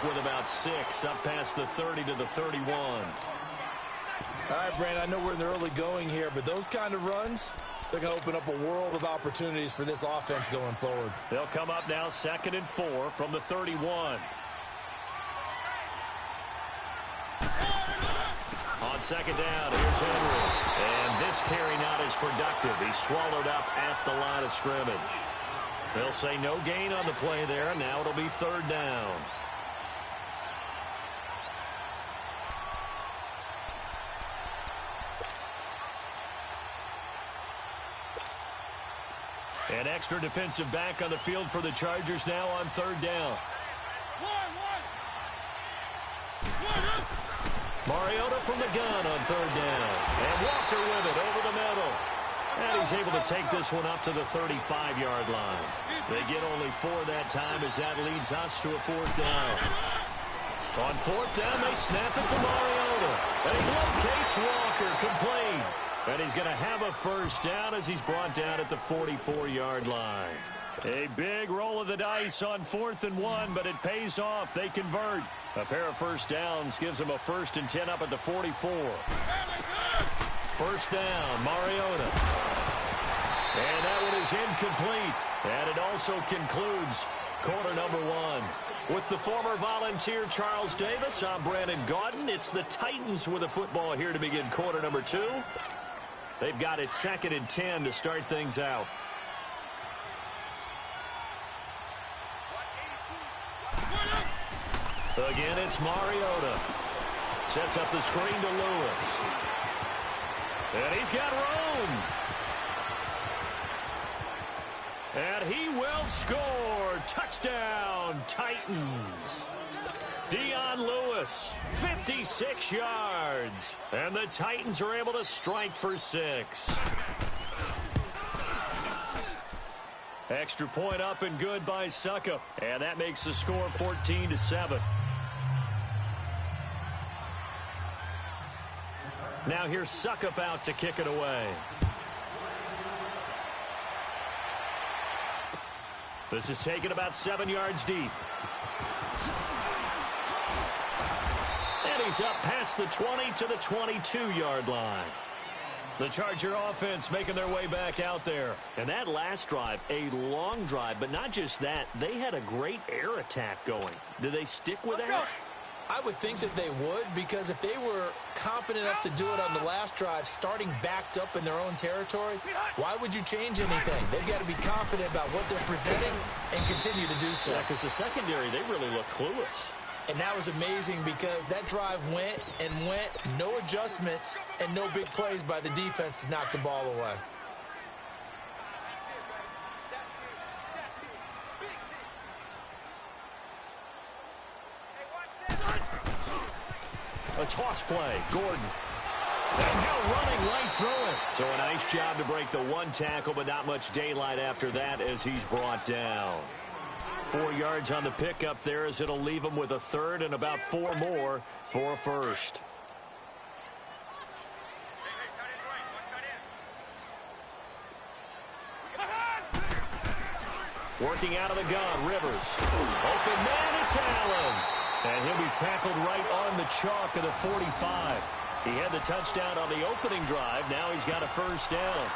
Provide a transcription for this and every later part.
with about 6, up past the 30 to the 31. All right, Brandon, I know we're in the early going here, but those kind of runs, they're going to open up a world of opportunities for this offense going forward. They'll come up now 2nd and 4 from the 31. On 2nd down, here's Henry. And this carry not as productive. He's swallowed up at the line of scrimmage. They'll say no gain on the play there. Now it'll be 3rd down. An extra defensive back on the field for the Chargers now on 3rd down. Mariota from the gun on 3rd down. And Walker with it over the middle. And he's able to take this one up to the 35-yard line. They get only 4 that time as that leads us to a 4th down. On 4th down, they snap it to Mariota. And he locates Walker complete. And he's going to have a 1st down as he's brought down at the 44-yard line. A big roll of the dice on 4th and 1, but it pays off. They convert. A pair of 1st downs gives them a 1st and 10 up at the 44. 1st down, Mariota. And that one is incomplete. And it also concludes quarter number 1. With the former Volunteer Charles Davis, I'm Brandon Gaudin. It's the Titans with a football here to begin quarter number 2. They've got it 2nd and 10 to start things out. Again, it's Mariota. Sets up the screen to Lewis. And he's got room. And he will score. Touchdown, Titans. Dion Lewis, 56 yards. And the Titans are able to strike for 6. Extra point up and good by Suckup. And that makes the score 14-7. Now here's Suckup out to kick it away. This is taken about 7 yards deep. And he's up past the 20 to the 22-yard line. The Charger offense making their way back out there. And that last drive, a long drive, but not just that. They had a great air attack going. Do they stick with that? I would think that they would, because if they were confident enough to do it on the last drive, starting backed up in their own territory, why would you change anything? They've got to be confident about what they're presenting and continue to do so. Yeah, because the secondary, they really look clueless. And that was amazing because that drive went and went, no adjustments and no big plays by the defense to knock the ball away. A toss play, Gordon. And now running right through it. So a nice job to break the 1 tackle, but not much daylight after that as he's brought down. 4 yards on the pickup there as it'll leave him with a 3rd and about 4 more for a 1st. Working out of the gun, Rivers. Open man, it's Allen. And he'll be tackled right on the chalk of the 45. He had the touchdown on the opening drive. Now he's got a 1st down.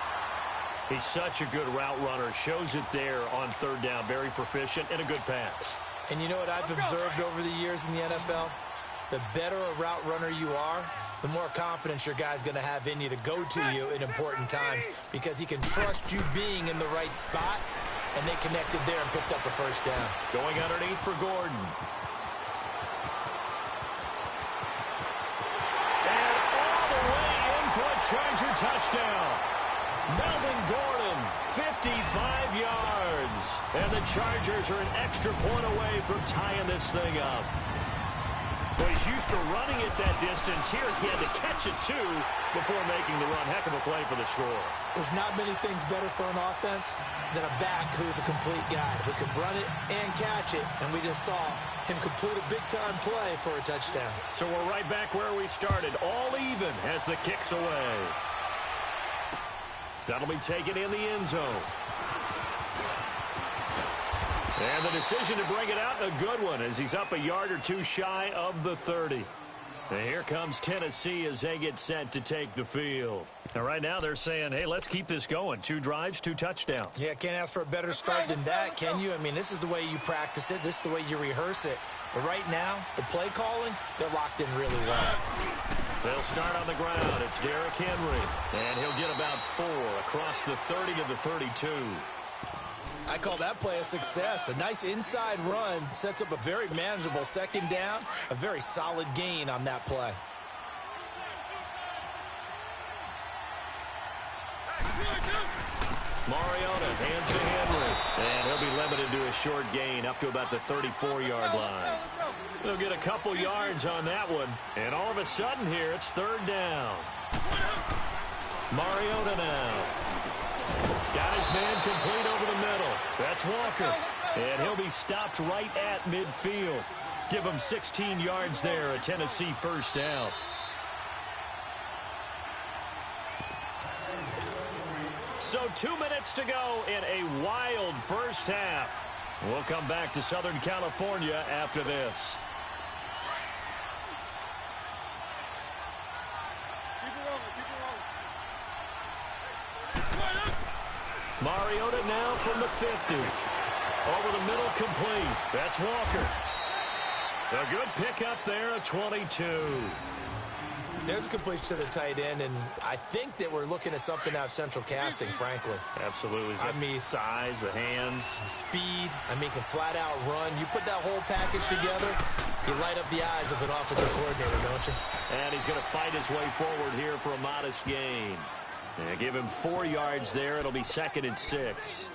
He's such a good route runner. Shows it there on 3rd down. Very proficient and a good pass. And you know what I've observed over the years in the NFL? The better a route runner you are, the more confidence your guy's going to have in you to go to you in important times, because he can trust you being in the right spot, and they connected there and picked up a 1st down. Going underneath for Gordon. Charger touchdown. Melvin Gordon, 55 yards. And the Chargers are an extra point away from tying this thing up. Well, he's used to running it that distance. Here he had to catch it, too, before making the run. Heck of a play for the score. There's not many things better for an offense than a back who's a complete guy who can run it and catch it. And we just saw him complete a big-time play for a touchdown. So we're right back where we started, all even as the kick's away. That'll be taken in the end zone. And the decision to bring it out, a good one, as he's up a yard or two shy of the 30. And here comes Tennessee as they get set to take the field. And right now they're saying, hey, let's keep this going. 2 drives, 2 touchdowns. Yeah, can't ask for a better start than that, can you? I mean, this is the way you practice it. This is the way you rehearse it. But right now, the play calling, they're locked in really well. They'll start on the ground. It's Derrick Henry. And he'll get about 4 across the 30 to the 32. I call that play a success. A nice inside run sets up a very manageable second down, a very solid gain on that play. Mariota hands to Henry. And he'll be limited to a short gain up to about the 34-yard line. He'll get a couple yards on that one. And all of a sudden here, it's 3rd down. Mariota now. Got his man complete over the middle. That's Walker. And he'll be stopped right at midfield. Give him 16 yards there, a Tennessee first down. So 2 minutes to go in a wild first half. We'll come back to Southern California after this. Mariota now from the 50. Over the middle, complete. That's Walker. A good pickup there, a 22. There's a completion to the tight end, and I think that we're looking at something out of central casting, frankly. Absolutely. I mean, size, the hands. Speed. I mean, can flat out run. You put that whole package together, you light up the eyes of an offensive coordinator, don't you? And he's going to fight his way forward here for a modest gain. Yeah, give him 4 yards there. It'll be 2nd and 6.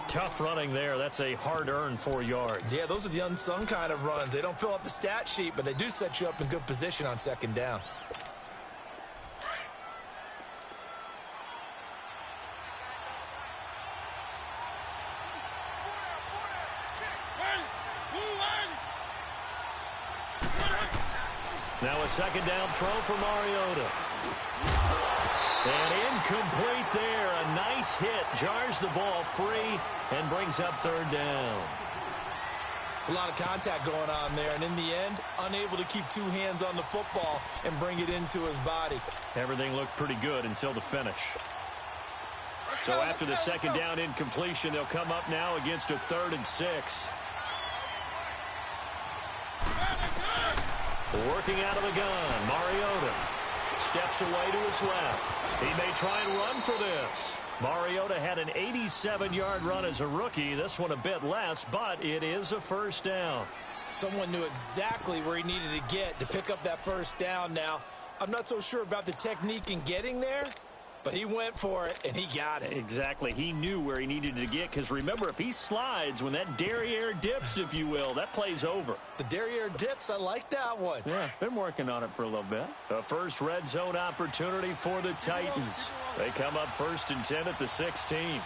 Tough running there. That's a hard-earned 4 yards. Yeah, those are the unsung kind of runs. They don't fill up the stat sheet, but they do set you up in good position on 2nd down. Now a 2nd down throw for Mariota. And incomplete there. A nice hit. Jars the ball free and brings up 3rd down. It's a lot of contact going on there. And in the end, unable to keep 2 hands on the football and bring it into his body. Everything looked pretty good until the finish. So after the 2nd down incompletion, they'll come up now against a 3rd and 6. Working out of the gun, Mariota steps away to his left. He may try and run for this. Mariota had an 87-yard run as a rookie. This one a bit less, but it is a first down. Someone knew exactly where he needed to get to pick up that first down now. I'm not so sure about the technique in getting there, but he went for it, and he got it. Exactly. He knew where he needed to get, because remember, if he slides, when that derriere dips, if you will, that play's over. The derriere dips, I like that one. Yeah, been working on it for a little bit. The first red zone opportunity for the Titans. They come up 1st and 10 at the 16.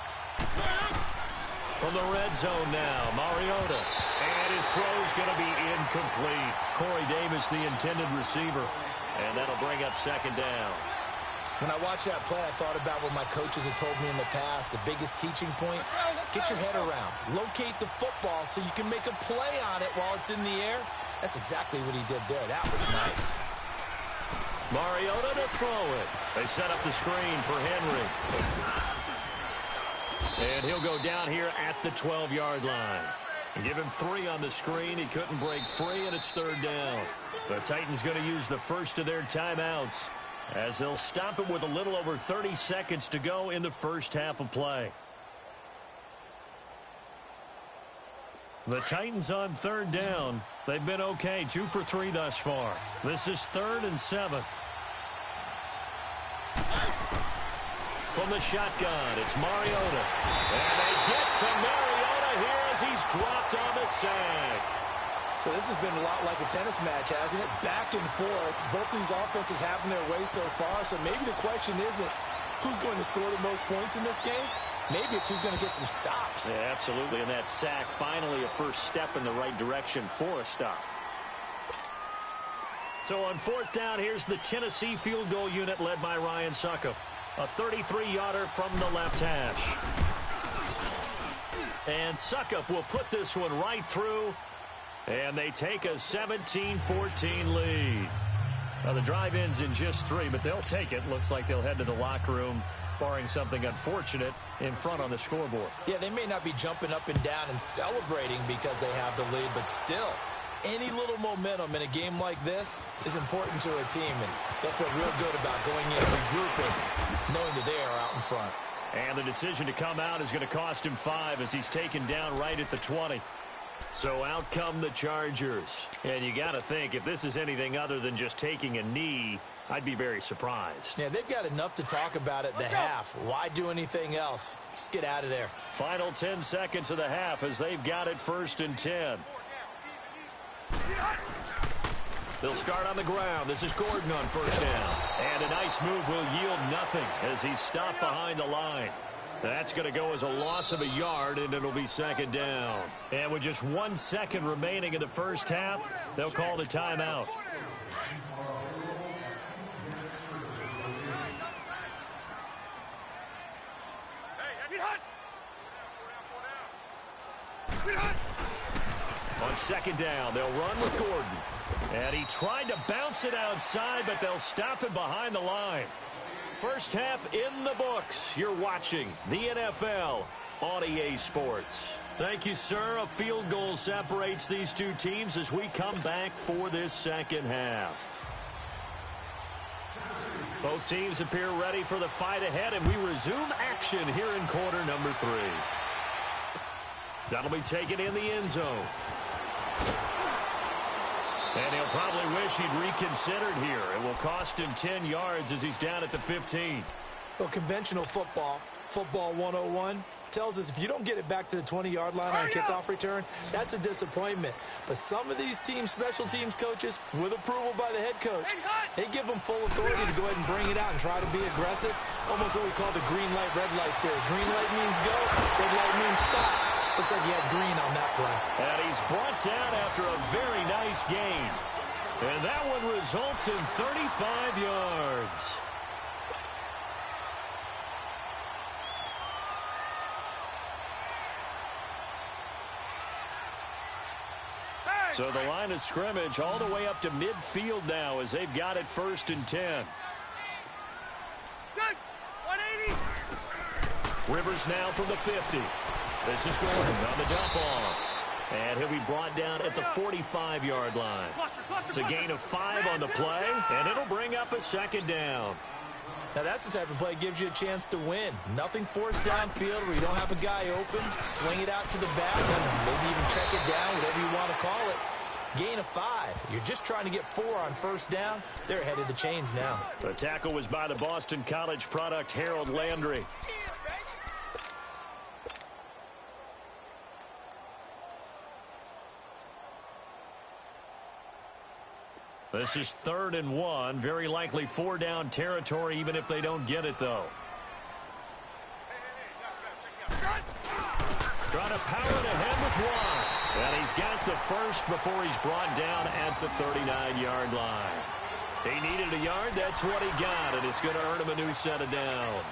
From the red zone now, Mariota. And his throw's going to be incomplete. Corey Davis, the intended receiver. And that'll bring up 2nd down. When I watched that play, I thought about what my coaches had told me in the past. The biggest teaching point, get your head around. Locate the football so you can make a play on it while it's in the air. That's exactly what he did there. That was nice. Mariota to throw it. They set up the screen for Henry. And he'll go down here at the 12-yard line. And give him 3 on the screen. He couldn't break free, and it's 3rd down. The Titans going to use the first of their timeouts, as they'll stop it with a little over 30 seconds to go in the first half of play. The Titans on 3rd down. They've been okay, 2 for 3 thus far. This is 3rd and 7. From the shotgun, it's Mariota. And they get to Mariota here as he's dropped on the sack. So this has been a lot like a tennis match, hasn't it? Back and forth. Both these offenses having their way so far. So maybe the question isn't who's going to score the most points in this game. Maybe it's who's going to get some stops. Yeah, absolutely. And that sack, finally a first step in the right direction for a stop. So on 4th down, here's the Tennessee field goal unit led by Ryan Sucko. A 33-yarder from the left hash. And Suckup will put this one right through. And they take a 17-14 lead. Now, the drive ends in just 3, but they'll take it. Looks like they'll head to the locker room, barring something unfortunate, in front on the scoreboard. Yeah, they may not be jumping up and down and celebrating because they have the lead, but still, any little momentum in a game like this is important to a team, and they'll feel real good about going in and regrouping, knowing that they are out in front. And the decision to come out is going to cost him 5 as he's taken down right at the 20. So out come the Chargers. And you got to think, if this is anything other than just taking a knee, I'd be very surprised. Yeah, they've got enough to talk about at the half. Why do anything else? Just get out of there. Final 10 seconds of the half as they've got it 1st and 10. They'll start on the ground. This is Gordon on 1st down. And a nice move will yield nothing as he's stopped behind the line. That's going to go as a loss of a yard, and it'll be 2nd down. And with just 1 second remaining in the first half, they'll call the timeout. On 2nd down, they'll run with Gordon. And he tried to bounce it outside, but they'll stop him behind the line. First half in the books. You're watching the NFL on EA Sports. Thank you, sir. A field goal separates these two teams as we come back for this second half. Both teams appear ready for the fight ahead, and we resume action here in quarter number 3. That'll be taken in the end zone. And he'll probably wish he'd reconsidered here. It will cost him 10 yards as he's down at the 15. Well, conventional football 101, tells us if you don't get it back to the 20-yard line on a kickoff return, that's a disappointment. But some of these teams, special teams coaches, with approval by the head coach, they give them full authority to go ahead and bring it out and try to be aggressive. Almost what we call the green light, red light theory. Green light means go, red light means stop. Looks like he had green on that play. And he's brought down after a very nice gain. And that one results in 35 yards. So the line of scrimmage all the way up to midfield now as they've got it 1st and 10. 180. Rivers now from the 50. This is Gordon on the dump off. And he'll be brought down at the 45-yard line. It's a gain of 5 on the play, and it'll bring up a 2nd down. Now, that's the type of play that gives you a chance to win. Nothing forced downfield where you don't have a guy open. Swing it out to the back, and maybe even check it down, whatever you want to call it. Gain of 5. You're just trying to get 4 on 1st down. They're ahead of the chains now. The tackle was by the Boston College product, Harold Landry. This is 3rd and 1. Very likely 4-down territory, even if they don't get it, though. Trying to power it ahead with 1. And he's got the first before he's brought down at the 39-yard line. He needed a yard. That's what he got, and it's going to earn him a new set of downs.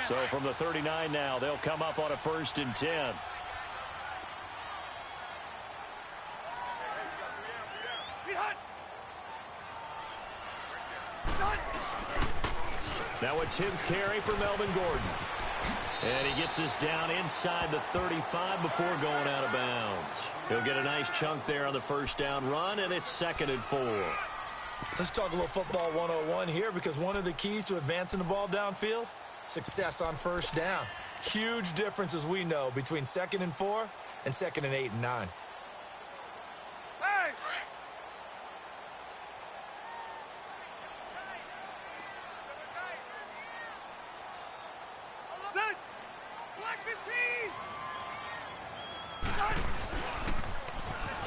So from the 39 now, they'll come up on a 1st and 10. Now a 10th carry for Melvin Gordon. And he gets us down inside the 35 before going out of bounds. He'll get a nice chunk there on the 1st down run, and it's 2nd and 4. Let's talk a little football 101 here, because one of the keys to advancing the ball downfield, success on 1st down. Huge difference, as we know, between 2nd and 4 and 2nd and 8 and 9.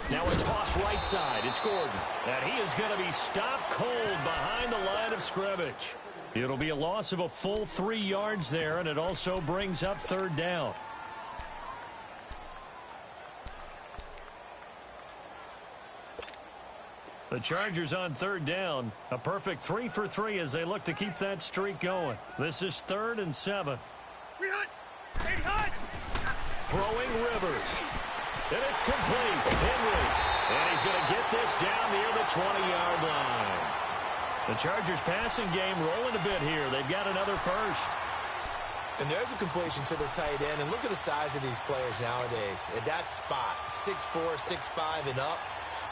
Now a toss right side. It's Gordon. And he is going to be stopped cold behind the line of scrimmage. It'll be a loss of a full 3 yards there, and it also brings up 3rd down. The Chargers on third down. A perfect 3 for 3 as they look to keep that streak going. This is 3rd and 7. Throwing Rivers. And it's complete. Henry. And he's going to get this down near the 20-yard line. The Chargers passing game rolling a bit here. They've got another first. And there's a completion to the tight end. And look at the size of these players nowadays. At that spot, 6'4", 6'5", and up.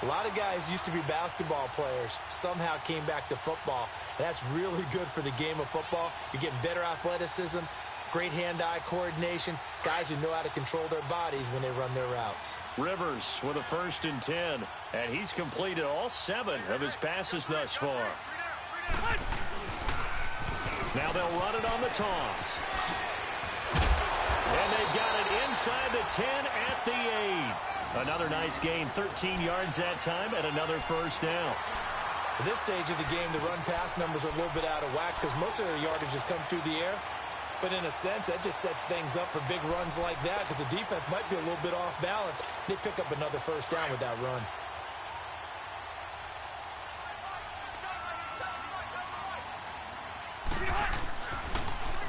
A lot of guys used to be basketball players, somehow came back to football. And that's really good for the game of football. You're getting better athleticism, great hand-eye coordination, guys who know how to control their bodies when they run their routes. Rivers with a 1st and 10, and he's completed all 7 of his passes thus far. Now they'll run it on the toss. And they've got it inside the 10 at the 8. Another nice gain, 13 yards that time, and another first down. At this stage of the game, the run-pass numbers are a little bit out of whack because most of the yardage has come through the air. But in a sense, that just sets things up for big runs like that because the defense might be a little bit off balance. They pick up another first down with that run.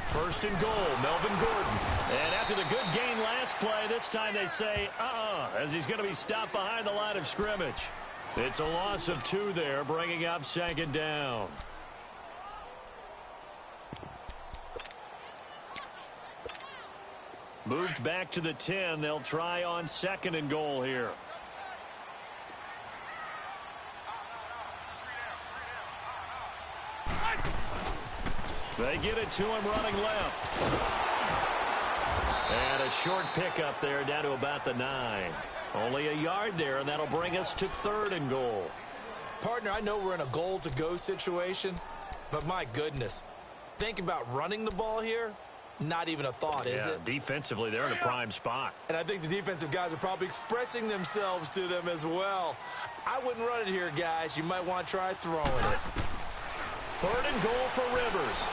First and goal, Melvin Gordon. And after the good gain last play, this time they say, as he's going to be stopped behind the line of scrimmage. It's a loss of 2 there, bringing up 2nd down. Moved back to the 10. They'll try on 2nd and goal here. They get it to him running left. And a short pickup there down to about the 9. Only a yard there, and that'll bring us to 3rd and goal. Partner, I know we're in a goal-to-go situation, but my goodness. Think about running the ball here. Not even a thought, is it? Defensively, they're in a prime spot. And I think the defensive guys are probably expressing themselves to them as well. I wouldn't run it here, guys. You might want to try throwing it. 3rd and goal for Rivers.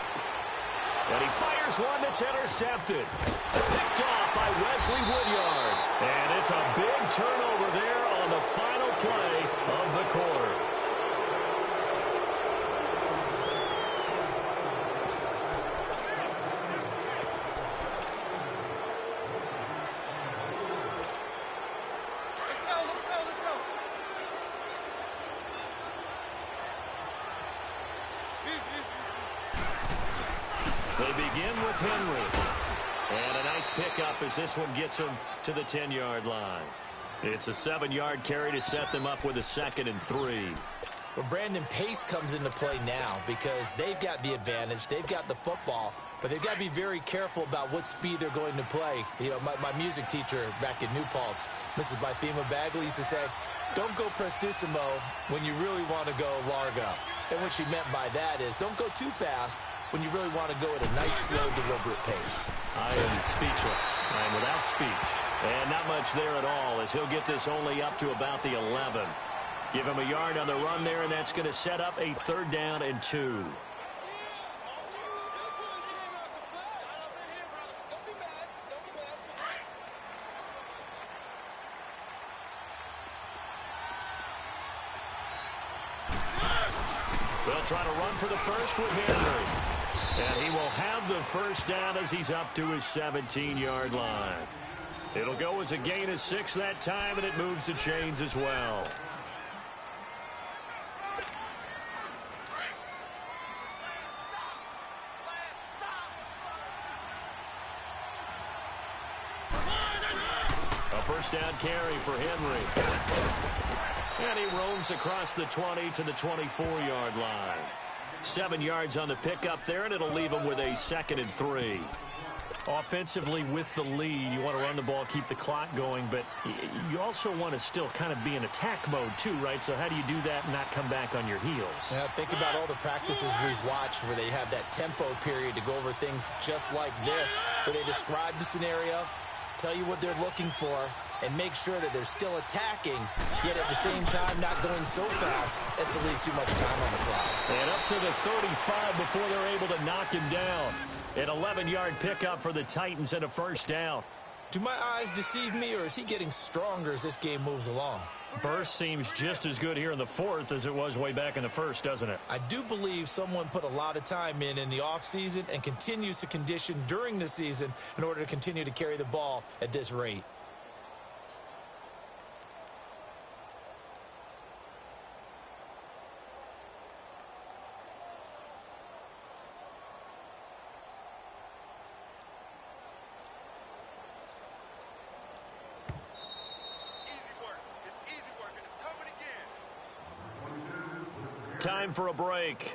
And he fires one that's intercepted. Picked off by Wesley Woodyard. And it's a big turnover there on the final play of the quarter. They begin with Henry. And a nice pickup as this one gets him to the 10-yard line. It's a 7-yard carry to set them up with a 2nd and 3. Well, Brandon, pace comes into play now because they've got the advantage. They've got the football, but they've got to be very careful about what speed they're going to play. You know, my music teacher back in New Paltz, Mrs. Bythema Bagley, used to say, don't go prestissimo when you really want to go largo. And what she meant by that is don't go too fast when you really want to go at a nice, slow, deliberate pace. I am speechless. I am without speech. And not much there at all as he'll get this only up to about the 11. Give him a yard on the run there, and that's going to set up a 3rd down and 2. They'll try to run for the first with Henry. And he will have the first down as he's up to his 17-yard line. It'll go as a gain of 6 that time, and it moves the chains as well. A first down carry for Henry. And he roams across the 20 to the 24-yard line. 7 yards on the pickup there, and it'll leave him with a 2nd and 3. Offensively with the lead, you want to run the ball, keep the clock going, but you also want to still kind of be in attack mode too, right? So how do you do that and not come back on your heels? Yeah, think about all the practices we've watched where they have that tempo period to go over things just like this, where they describe the scenario, tell you what they're looking for, and make sure that they're still attacking, yet at the same time not going so fast as to leave too much time on the clock. And up to the 35 before they're able to knock him down. An 11-yard pickup for the Titans and a first down. Do my eyes deceive me, or is he getting stronger as this game moves along? Burst seems just as good here in the fourth as it was way back in the first, doesn't it? I do believe someone put a lot of time in the offseason and continues to condition during the season in order to continue to carry the ball at this rate. Time for a break.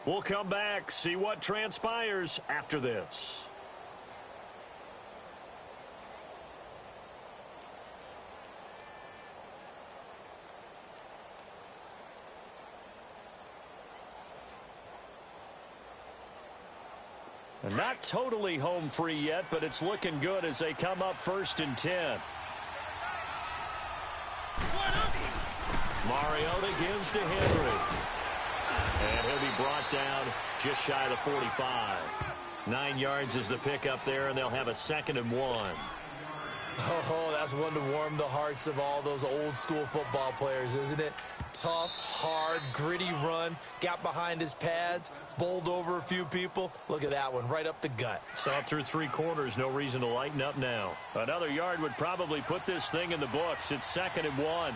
We'll come back, see what transpires after this. And not totally home free yet, but it's looking good as they come up 1st and 10. Mariota gives to Henry. And he'll be brought down just shy of the 45. 9 yards is the pickup there, and they'll have a 2nd and 1. Oh, that's one to warm the hearts of all those old school football players, isn't it? Tough, hard, gritty run, got behind his pads, bowled over a few people. Look at that one, right up the gut. Saw it through 3 quarters, no reason to lighten up now. Another yard would probably put this thing in the books. It's 2nd and 1.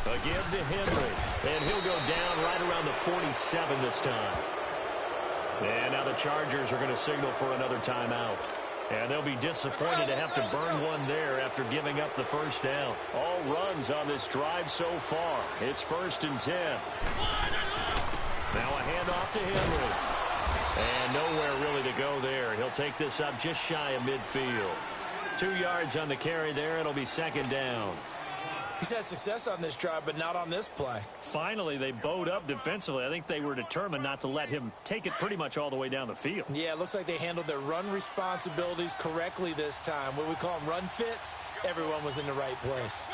Again to Henry, and he'll go down right around the 47 this time. And now the Chargers are going to signal for another timeout. And they'll be disappointed to have to burn one there after giving up the 1st down. All runs on this drive so far. It's 1st and 10. Now a handoff to Henry. And nowhere really to go there. He'll take this up just shy of midfield. 2 yards on the carry there. It'll be 2nd down. He's had success on this drive, but not on this play. Finally, they bowed up defensively. I think they were determined not to let him take it pretty much all the way down the field. Yeah, it looks like they handled their run responsibilities correctly this time. What we call them run fits, everyone was in the right place.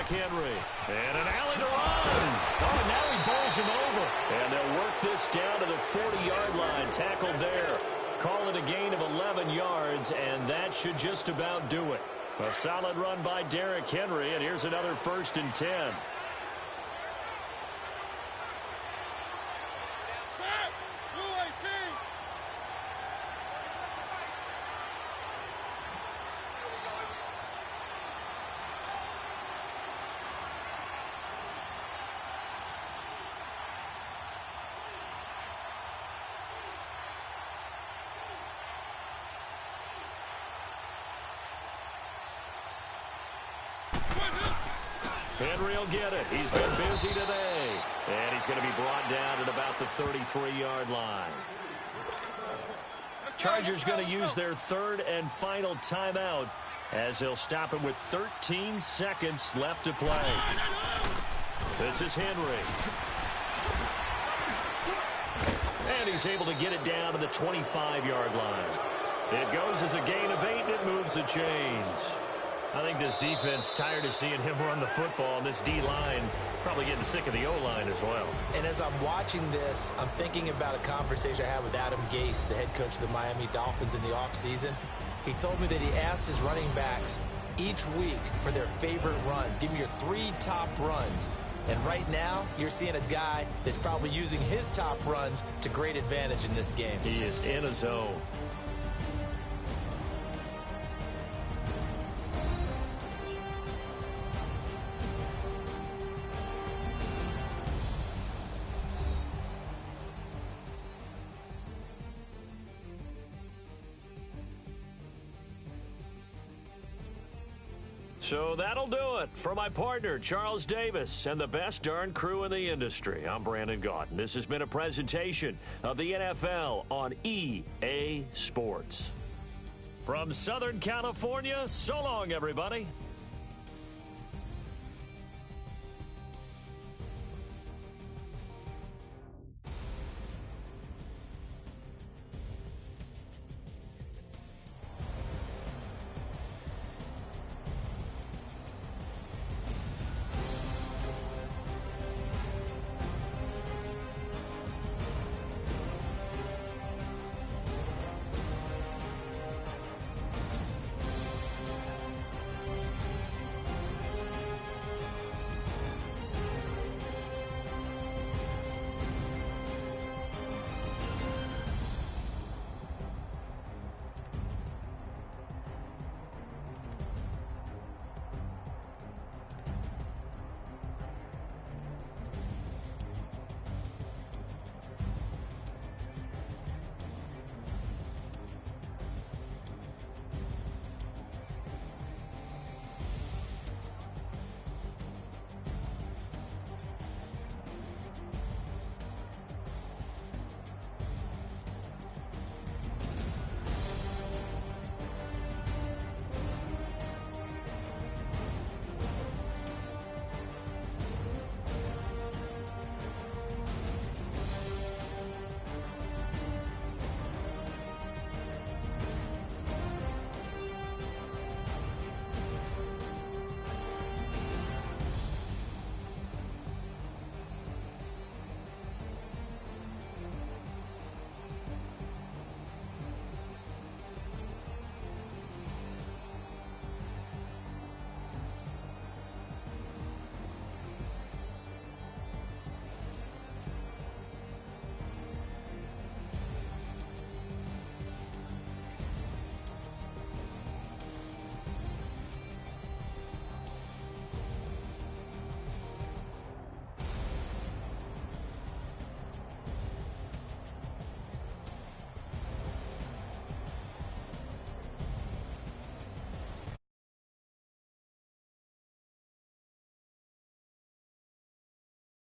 Henry, and an alley to run. Oh, and now he bowls him over. And they'll work this down to the 40-yard line. Tackled there. Call it a gain of 11 yards, and that should just about do it. A solid run by Derrick Henry, and here's another 1st and 10. Henry will get it. He's been busy today. And he's going to be brought down at about the 33-yard line. Chargers going to use their 3rd and final timeout as they'll stop him with 13 seconds left to play. This is Henry. And he's able to get it down to the 25-yard line. It goes as a gain of 8, and it moves the chains. I think this defense tired of seeing him run the football, and this D-line probably getting sick of the O-line as well. And as I'm watching this, I'm thinking about a conversation I had with Adam Gase, the head coach of the Miami Dolphins in the offseason. He told me that he asked his running backs each week for their favorite runs. Give me your 3 top runs. And right now, you're seeing a guy that's probably using his top runs to great advantage in this game. He is in a zone. So that'll do it. For my partner, Charles Davis, and the best darn crew in the industry, I'm Brandon Gaudin. This has been a presentation of the NFL on EA Sports. From Southern California, so long, everybody.